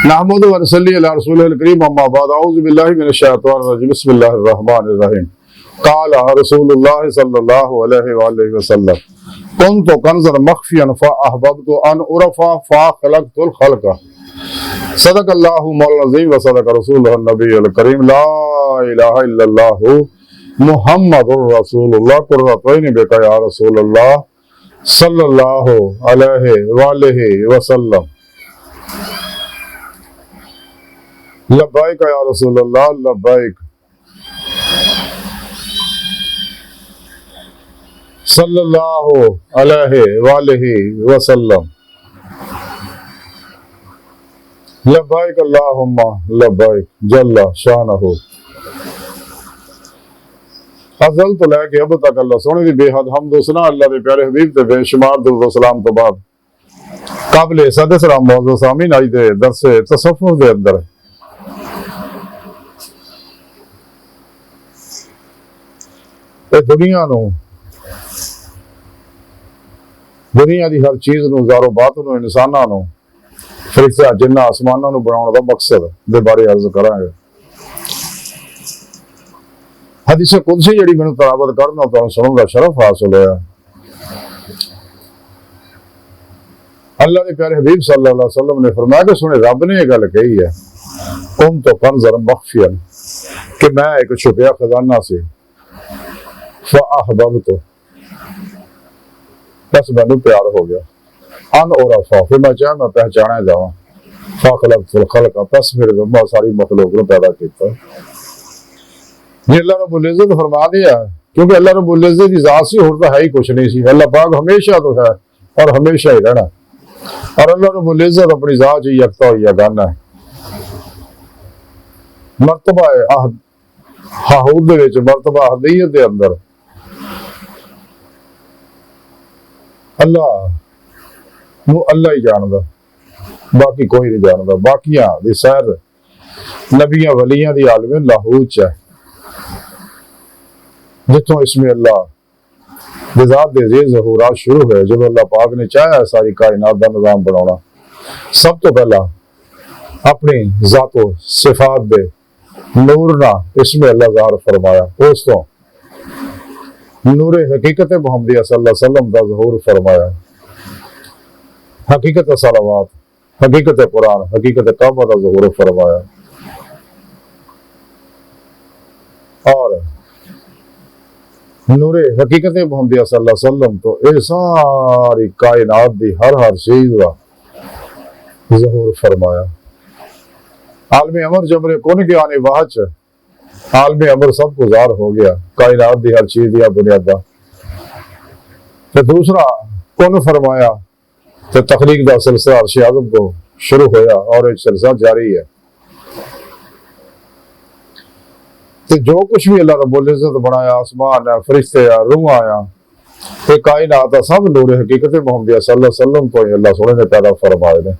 نحمدہ و نصلی علی رسولہ الکریم اما بعد اعوذ باللہ من الشیطان الرجیم بسم اللہ الرحمن الرحیم قال رسول اللہ صلی اللہ علیہ وآلہ وسلم كنت کنزا مخفیا فاحببت ان اعرف فخلقت الخلق صدق اللہ مولانا العظیم و صدق رسول النبی الکریم لا الہ الا اللہ محمد رسول اللہ قرۃ عین بک یا رسول اللہ صلی اللہ علیہ وآلہ وسلم لبیک یا رسول اللہ لبیک صلی اللہ علیہ وآلہ وسلم لبیک اللہم لبیک جل شانہ ازل تو لے کے اب تک اللہ سونے دی بے حد حمد و ثنا اللہ دے پیارے حبیب تے بے شمار درود و سلام تو بعد قابل صد سلام موضوع سامین آئی دے درس تصوف دے اندر دنیا نو دنیا دی ہر چیز نو زارو بات نو انساناں نو فرشتہ جنہ آسماناں نو بناؤن دا مقصد دے بارے عرض کرائیں گے حدیث قدسی جڑی میں تلاوت کرنا تو سنوں دا شرف حاصل ہوا اللہ دے پیارے حبیب صلی اللہ علیہ وسلم نے فرمایا کہ سنے رب نے یہ گل کہی ہے کن تو کنزا مخفیا کہ میں ایک چھپیا خزانہ سے فاحببت بس میں پیار ہو گیا ان اعرفا پھر میں چاہے میں پہچانا جاواں فخلقت الخلق پس پھر بہت ساری مخلوق نے پیدا کیتا یہ اللہ رب العزت فرما دیا کیونکہ اللہ رب العزت کی ذات سی اور تو ہے ہی کچھ نہیں سی اللہ پاک ہمیشہ تو ہے اور ہمیشہ ہی رہنا اور اللہ رب العزت اپنی ذات ہی یکتا ہوئی یگانہ ہے مرتبہ حہود دے وچ مرتبہ احدیت دے اندر اللہ وہ اللہ ہی جاندا باقی کوئی نہیں جاندا باقیاں دی سیر نبیاں ولیاں دی عالم لاہوت ہے جتوں اسم اللہ بذات دے ذی ظہورات شروع ہوئے جب اللہ پاک نے چاہا ساری کائنات دا نظام بناونا سب تو پہلا اپنی ذات و صفات دے نور نہ اسم اللہ ظاہر فرمایا اس تو نور حقیقت محمدیہ صلی اللہ علیہ وسلم دا ظہور فرمایا حقیقت صلوات حقیقت قرآن حقیقت کعبہ دا ظہور فرمایا اور نور حقیقت محمدیہ صلی اللہ علیہ وسلم تو اے ساری کائنات دی ہر چیز دا ظہور فرمایا عالم امر جبر کون کے آنے واچ عالم امر سب کو ظاہر ہو گیا کائنات دی ہر چیز یا بنیادہ پھر دوسرا کون فرمایا تو تخلیق دا سلسلہ عرش اعظم کو شروع ہویا اور ایک سلسلہ جاری ہے تو جو کچھ بھی اللہ رب العزت بنایا آسمان ہے فرشتے ہے روح آیا یہ کائنات ہے سب نور حقیقت محمدیہ صلی اللہ علیہ وسلم کو اللہ سونے نے پیدا فرمائے نے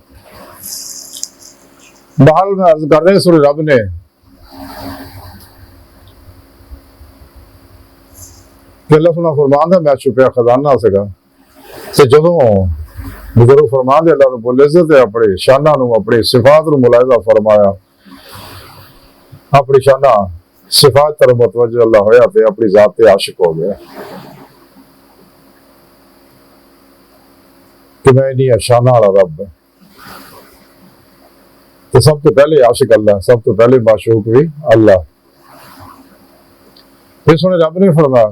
بحال میں عرض کر رہے سورہ رب نے کہ اللہ سنہ فرمان ہے میں چھپیا خزانہ سکا تو جدوں بزرگ فرمان دے اللہ رب العزت اپنے شانہ نو اپنی صفات نو ملاحظہ فرمایا اپنی شانہ صفات تر متوجہ اللہ ہویا تے اپنی ذات تے عاشق ہو گیا کہ میں نہیں شانہ والا رب ہے تو سب تو پہلے عاشق اللہ سب تو پہلے معشوق بھی اللہ پھر سنے رب نے فرمایا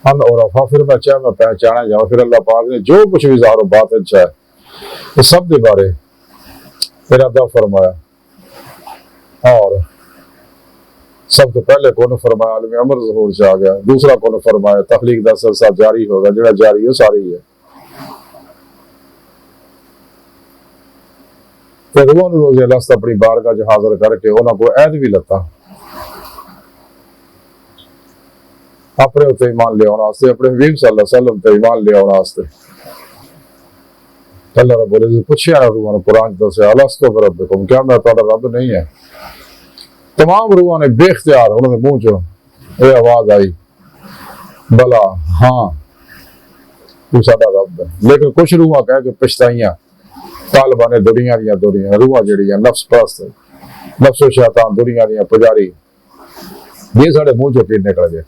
ان اعرفا پھر میں چاہے میں پہچانا جاؤں پھر اللہ پاک نے جو کچھ بھی ظاہر و باطن چاہے یہ سب کے بارے ارادہ فرمایا اور سب تو پہلے کون فرمایا عالم امر ظہور سے آ گیا دوسرا کون فرمایا تخلیق دا سلسلہ جاری ہوگا جڑا جاری ہے ساری ہے پھر وہ روز الست اپنی بارگاہ جو حاضر کر کے انہوں کو عہد بھی لتا اپنے اتنے ایمان لے آنا واسطے اپنے حبیب صلی اللہ علیہ وسلم تے ایمان لے آنا واسطے اللہ رب العزت پوچھیا روحاں نے قرآن دسیا الستو بربکم کیا میں تہاڈا رب نہیں ہے تمام روحاں نے بے اختیار انہوں نے منہ چوں یہ آواز آئی بلا ہاں تو ساڈا رب ہے. لیکن کچھ روحاں کہہ کے پچھتائیاں طالبہ نے دنیا دیاں روحاں جڑیاں نفس پرست نفس و شیطان دنیا دیاں پجاری یہ سارے منہ چو کی نکل گئے.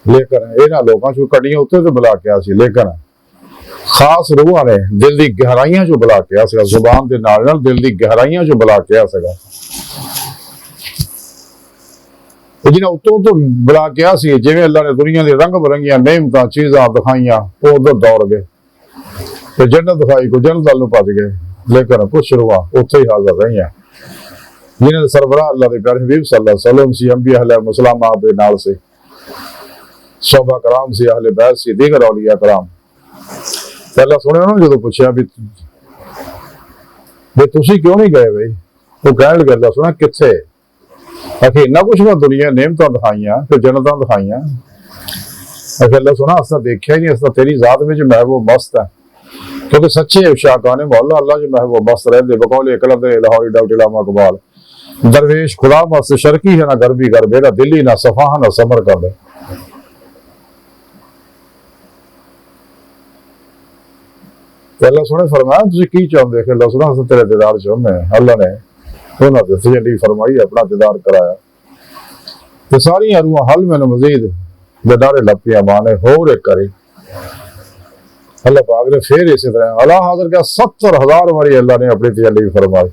لیکن یہاں لوگوں چ کڈیاں اتنے تو بلا کیا سی لیکن خاص روحاں نے دل دی گہرائیاں چ بلا کیا سگا زبان دے نال نال دل دی گہرائیاں چ بلا کیا سگا جنہیں اتوں تو بلا کیا سی جویں اللہ نے دنیا دے رنگ برنگیاں نعمتاں چیزاں دکھائیاں وہ ادھر دوڑ گئے تو جنت دکھائی کو جنت والوں بچ گئے. لیکن کچھ روحاں اتھے ہی حاضر رہی ہیں جنہیں دے سربراہ اللہ دے پیارے حبیب صلی اللہ علیہ وسلم سی انبیاء علیہ السلام آپ دے نال سے صحابہ کرام سی اہل بیت سی دیگر اولیاء کرام. اللہ سنے انہوں نے جدو پوچھا بھی تسی کیوں نہیں گئے بھائی وہ کہنے لگے اللہ سنا کتنے آخر اتنا کچھ میں دنیا نعمتاں دکھائیاں پھر جنتاں دکھائیاں آخر اللہ سنا اصلا دیکھا ہی نہیں اصلا تیری ذات میں جو محبوب مست ہے کیونکہ سچے شاکان مولا اللہ جو محبوب مست رہے دے بقول اکلم دے لاہوری ڈاکٹر علامہ اقبال درویش خدا مست شرکی ہے نہ غربی غرب نہ دلی نہ صفاہ نہ سمر کر دے. اللہ سنے فرمایا تسی کی چاہتے کہ اللہ سنا تیرے دیدار چاہتے ہیں. اللہ نے انہوں نے تجلی فرمائی اپنا دیدار کرایا تو ساری روحاں حل میں مزید دیدار لپیاں مانے ہو رے کری. اللہ پاک نے پھر اسی طرح اللہ حاضر کیا 70,000 مری اللہ نے اپنی تجلی فرمائی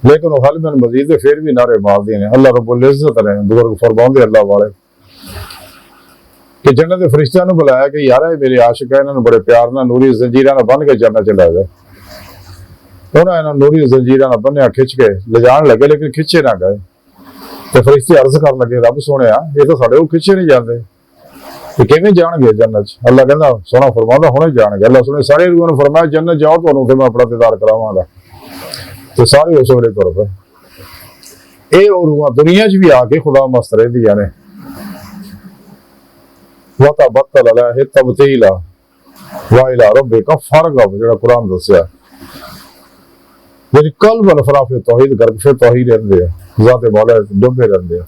لیکن وہ حل میں مزید پھر بھی نعرے مار دیے ہیں. اللہ رب العزت نے بزرگ فرماؤں اللہ والے کہ جنت کے فرشتیاں نے بلایا کہ یار میرے عاشق ہے انہوں نے بڑے پیار نہ نوری زنجیراں بن کے جنت چلا جائے. انہوں نے نوری زنجیراں بنیا کھچ کے لے جان لگے لیکن کھچے نہ گئے تو فرشتے عرض کر لگے رب سونے یہ تو سارے وہ کھچے نہیں جاتے کہ کیویں جان گے جنت. اللہ کہنا سونا فرماؤں ہونے جان گے. اللہ سنے سارے روحاں نے فرمایا جنت جاؤ تو میں اپنا دیدار کراواں گا تو سارے اس ویلے طور پہ یہ روحاں دنیا چ بھی آ کے خدا مست رہندیاں نے. وَتَبَتَّلَ عَلَيْهِ تَبْتِيلًا وَإِلَىٰ رَبِّكَ فَارْغَب جڑا قرآن دسیا یعنی قلب انفراف توحید کر کے توحید رہندے ہیں ذات مولا ڈوبے رہندے ہیں.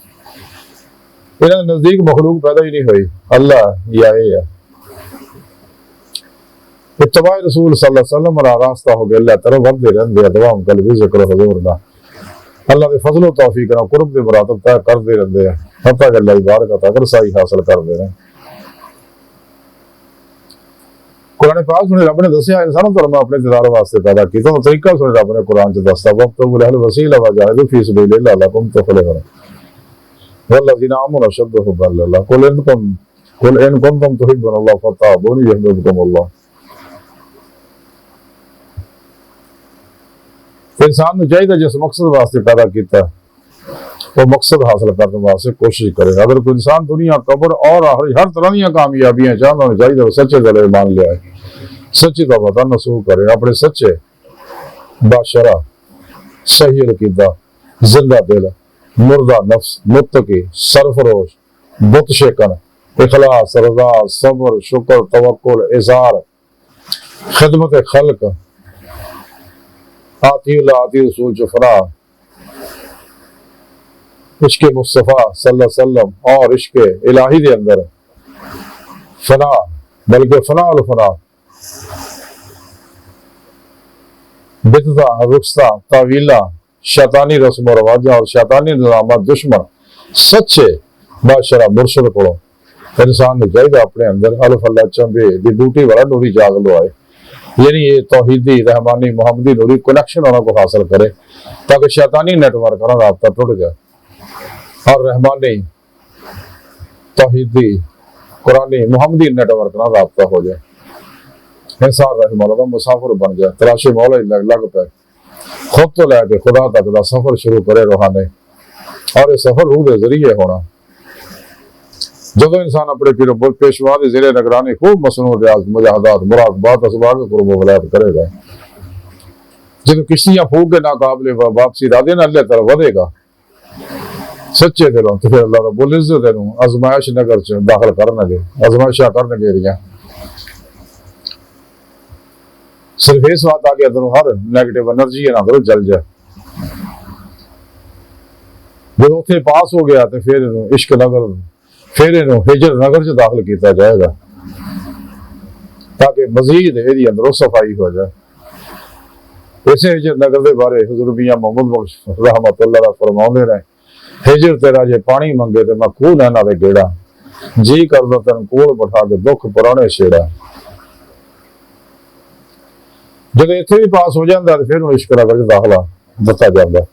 انہاں نزدیک مخلوق پیدا ہی نہیں ہوئی اللہ یا اے ہے. اتباع رسول صلی اللہ علیہ وسلم را راستہ ہو گیا اللہ طرف ودے رہندے ہیں دوام قلبی ذکر حضور دا اللہ دے فضل و توفیق نال قرب دے مراتب طے کردے رہندے ہیں حتیٰ کہ اللہ بارک تک رسائی حاصل کردے ہیں. قرآن پاک سنے رب نے دسیا انسانوں تو میں اپنے دیدار واسطے پیدا کیتا تو طریقہ سنے رب نے قرآن چ دستا وابتغوا الیہ الوسیلۃ وجاہدوا فی سبیل اللہ لعلکم تفلحون والذین آمنوا اشد حبا للہ قل ان کنتم تحبون اللہ فاتبعونی یحببکم اللہ. انسان نے چاہیے جس مقصد واسطے پیدا کیتا وہ مقصد حاصل کرنے واسطے کوشش کرے. اگر کوئی انسان دنیا قبر اور ہر طرح دیا کامیابیاں چاہتا ہونا چاہیے وہ سچے دل مان لیا ہے سچی توبہ نصوح کرے اپنے سچے باشرہ صحیح عقیدہ زندہ دل مردہ نفس متقی سرفروش بت شکن اخلاص رضا صبر شکر توکل اظہار خدمت خلق آتی اللہ آتی رسول چفنا عشق مصطفیٰ صلی اللہ علیہ وسلم اور عشق الہی دے اندر فنا بلکہ فنا الفنا بدعتاں رخصتاں تعویلاں شیطانی رسم و رواجاں اور شیطانی نظامات دشمن سچے بادشاہ مرشد کو انسان نے چاہیے اپنے اندر الف اللہ چمبے دی بوٹی والا نوری جاگ لو آئے یعنی یہ توحیدی رحمانی محمدی نوری کنیکشن ہونا کو حاصل کرے تاکہ شیطانی نیٹ ورک کا رابطہ ٹوٹ جائے اور رحمانی توحیدی قرآنی محمدی نیٹ ورک کا رابطہ ہو جائے. انسان رحمہ اللہ مسافر بن جائے تلاشی مولا لگ پہ خود تو لے کے خدا تک دا سفر شروع کرے روحانے اور یہ سفر روح دے ذریعے ہونا. جب انسان اپنے پیر پیشوا کے زیر نگرانی خوب مصنوع ریاض مجاہدات مراقبات اسباب کے قرب و ولایت کرے گا جب کشتیاں پھونک کے ناقابل واپسی رادے نہ اللہ طرف ودے گا سچے دلوں تو پھر اللہ رب العزت انہوں ازمائش نگر چ داخل کرنے گے ازمائشاں کرنے گے رہیاں صرف اس بات آگے ادھروں ہر نیگیٹو انرجی ہے نا جل جائے. جب اتنے پاس ہو گیا تو پھر عشق نگر پھر انہوں ہجر نگر سے داخل کیتا جائے گا تاکہ مزید یہ اندروں صفائی ہو جائے. اسے ہجر نگر دے بارے حضور میاں محمد بخش رحمت اللہ علیہ فرماؤندے رہے ہجر تیرا جے پانی منگے تے میں کھو نہ دے گیڑا جی کردا تن کول بٹھا کے دکھ پرانے چھیڑا. جب اتنے بھی پاس ہو جاتا ہے پھر عشق نگر داخلہ دتا جاتا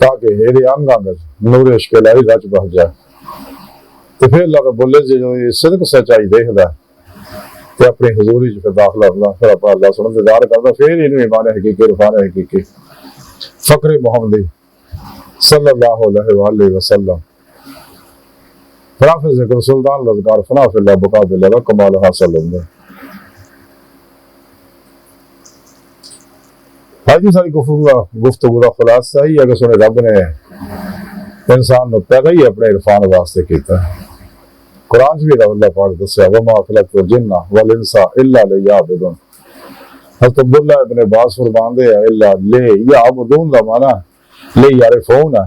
تاکہ یہ انگ انگ نور عشق الہی رچ بس جائے. تو پھر اللہ رب العزت جو صدق سچائی دیکھتا تو اپنی حضوری پھر داخلہ ہوتا پھر اپنا اللہ سن انتظار کرتا پھر انہوں ایمان حقیقی عرفان حقیقی فقر محمدی صلی اللہ علیہ وآلہ وسلم فراف ذکر سلطان لذکار فنا فی اللہ بقا فی اللہ کمال حاصل ہوں گے. آج ساری گفتگو کا خلاصہ ہی ہے کہ سنے رب نے انسان نے پیدا ہی اپنے عرفان واسطے کیتا ہے. قرآن سے بھی اللہ پاک دسیا وما خلقت الجن والانس الا لیعبدون. حضرت عبداللہ ابن عباس فرماندے ہیں الا لیعبدون کا معنی لیعرفون ہے.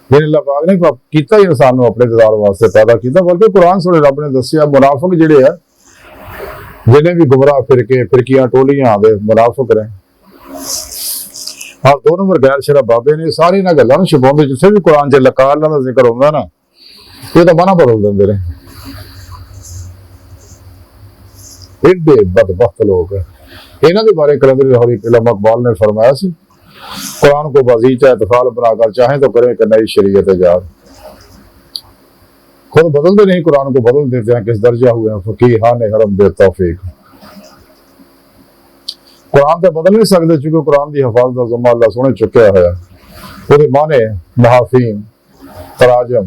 پھر اللہ پاک نے کیتا ہی انسان کو اپنے دیدار واسطے پیدا کیتا بلکہ قرآن سنے رب نے دسیا منافق جڑے ہیں جنہیں بھی گمراہ فرقے فرقیاں ٹولیاں دے منافق رہے اور دو نمبر غیر شرع بابے نے ساری نہ گلاں چھپاؤندے جتھے بھی قرآن چ لکا اللہ دا ذکر ہوندا نا یہ تو مانا بدل دیندے رہے. ایڈے بدبخت لوگ ہیں. انہاں دے بارے کلندر لاہوری علامہ اقبال نے فرمایا سی قرآن کو بازیچہ اطفال بنا کر چاہیں تو کریں کہ نئی شریعت ایجاد. خود بدلتے نہیں قرآن کو بدل دیتے ہیں کس درجہ ہوئے ہیں فقیہان حرم بے توفیق. قرآن تو بدل نہیں سکتے چونکہ قرآن کی حفاظت کا ذمہ اللہ سنے چکیا ہے. وہ معنی محافین تراجم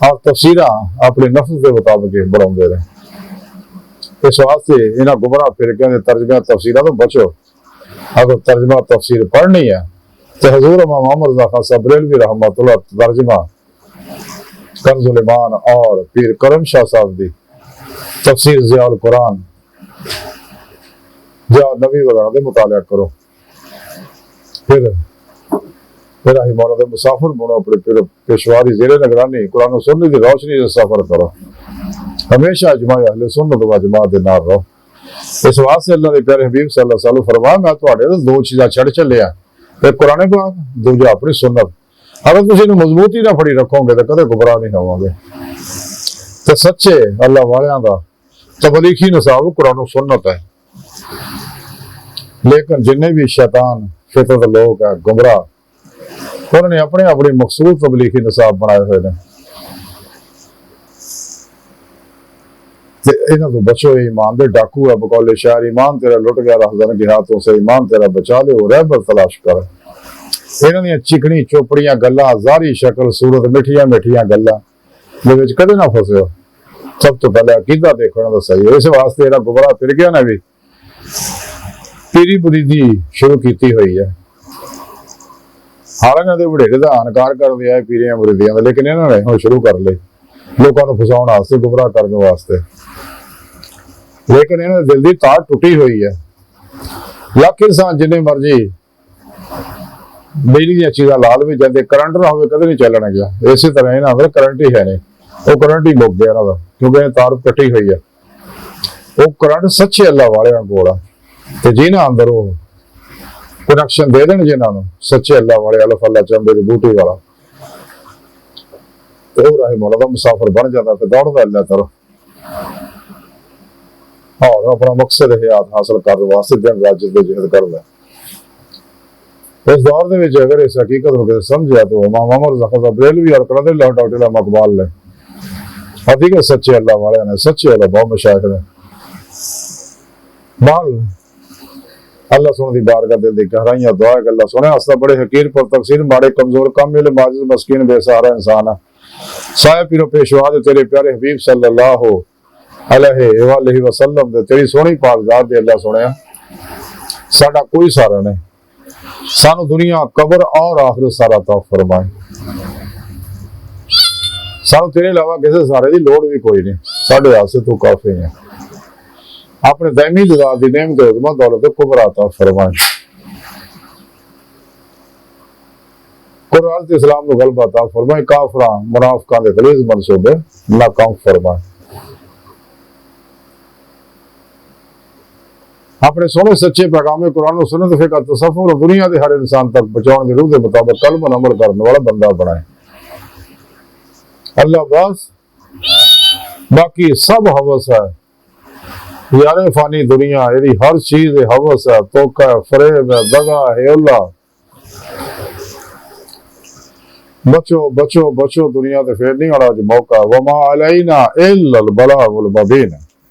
اور تفسیراں اپنے نفس کے مطابق بڑھاؤندے رہے. اس واسطے انہاں گمراہ فرقیاں دے ترجمہ تفسیراں تو بچو. اگر ترجمہ تفسیر پڑھنی ہے تو حضور امام محمد رضا خان صاحب بریلوی رحمۃ اللہ ترجمہ کنز الایمان اور پیر کرم شاہ صاحب دی تفسیر ضیاء القرآن جا نبی وغیرہ دے مطالعہ کرو. پھر راہی مولا دے مسافر بنو اپنے پیشواری زیر نگرانی قرآن و سنت دی روشنی سے سفر کرو. ہمیشہ اجماع اہل سنت و جماعت دے نال رہو. اس واسطے اللہ دے پیارے حبیب صلی اللہ علیہ وسلم فرمایا میں تواڈے دو چیزاں چھڑ چلیا ایک قرآن پاک دوجا اپنی سنت. اگر تسی انہوں مضبوطی نہ پھڑی رکھو گے تو کدے گمراہ نہیں ہوں گے. تو سچے اللہ والیاں دا تبلیغی نصاب قرآن و سنت ہے. لیکن جنہیں بھی شیطان فطرت لوگ ہیں گمراہ انہوں نے اپنے اپنے مخصوص تبلیغی نصاب بنائے ہوئے ہیں. انہوں تو بچو ایمان دے ڈاکو ہے بقول شاعر ایمان تیرا لٹ گیا رہزن کے ہاتھوں سے ایمان تیرا بچا لے وہ رہبر تلاش کر. انہوں نے چکنی چوپڑیاں گلاں ظاہری شکل صورت مٹھیاں مٹھیاں گلاں دے وچ کدے نہ پھسو. سب تو پہلے عقیدہ دیکھنا تو صحیح ہے. اس واسطے انہاں گمراہ فرقیاں نے بھی پیری مریدی شروع کیتی ہوئی ہے. حالانکہ دے وڈیرے دا انکار کر دیا ہے پیریاں مریدیاں دا لیکن انہوں نے ہن شروع کر لے لوکاں نوں پھساؤن واسطے گمراہ کرنے واسطے. لیکن انہوں نے دل دی تار ٹوٹی ہوئی ہے. لاکھ انسان جنہیں مرضی بجلی دیا چیزاں لال بھی جاندے کرنٹ نہ ہوئے کدے نہیں چلنا گیا. اسی طرح انہاں اندر کرنٹ ہی ہے نہیں وہ کرنٹ ہی مک گیا انہاں دا کیونکہ تار کٹی ہوئی ہے. وہ کرنٹ سچے اللہ والیاں کول ہے تے جنہاں اندر وہ کنیکشن دے دین جنہاں نوں سچے اللہ والے الف اللہ چمبے دی بوٹی والا تو وہ راہ مولا دا مسافر بن جاتا پھر دوڑدا اللہ طرف اور اپنا مقصد حیات حاصل کرنے واسطے دن رات جدوجہد کردا. اس دور دے وچ اگر اس حقیقت کو سمجھا تو امام عمر زخر بریلوی اور قلندر لاہور ڈاکٹر علامہ اقبال نے حقیقت سچے اللہ والے نے سچے علماء مشائخ نے مال اللہ سن دی بارگاہ دل دی گہرائیاں دعا کہ اللہ سنے استا بڑے حقیر پر تقصیر ماڑے کمزور کم مل معجز مسکین بے سہارا انسان ہے. سایہ پیرو پیشوا دے تیرے پیارے حبیب صلی اللہ علیہ وآلہ وسلم دے تیری سونی پاک ذات دے اللہ سنیا ساڈا کوئی سارا نہیں. سانو دنیا قبر اور آخرت سارا عطا فرمائے. سانو تیرے علاوہ کسی سارے دی لوڑ بھی کوئی نہیں. ساڈے واسطے تو کافی ہے. اپنے دائمی جزا دی نعمت عظمہ دولت کبرا عطا فرمائے. قرآن تے اسلام نو غلبہ عطا فرمائے، کافراں منافقاں دے غلیظ منصوبے ناکام فرمائے۔ اپنے سونے سچے پیغام قرآن و سنت فقہ تصوف اور دنیا دے ہر انسان تک پہنچاؤن دی روح دے مطابق قلب و عمل کرنے والا بندہ بنائے۔ اللہ بس باقی سب حوث ہے، یار فانی دنیا یہ ہر چیز حوث ہے، توکہ ہے، فریب ہے، دغا ہے، اللہ بچو بچو بچو دنیا تے پھر نہیں آنا جو موقع ہے۔ وما علینا الا البلاغ المبین۔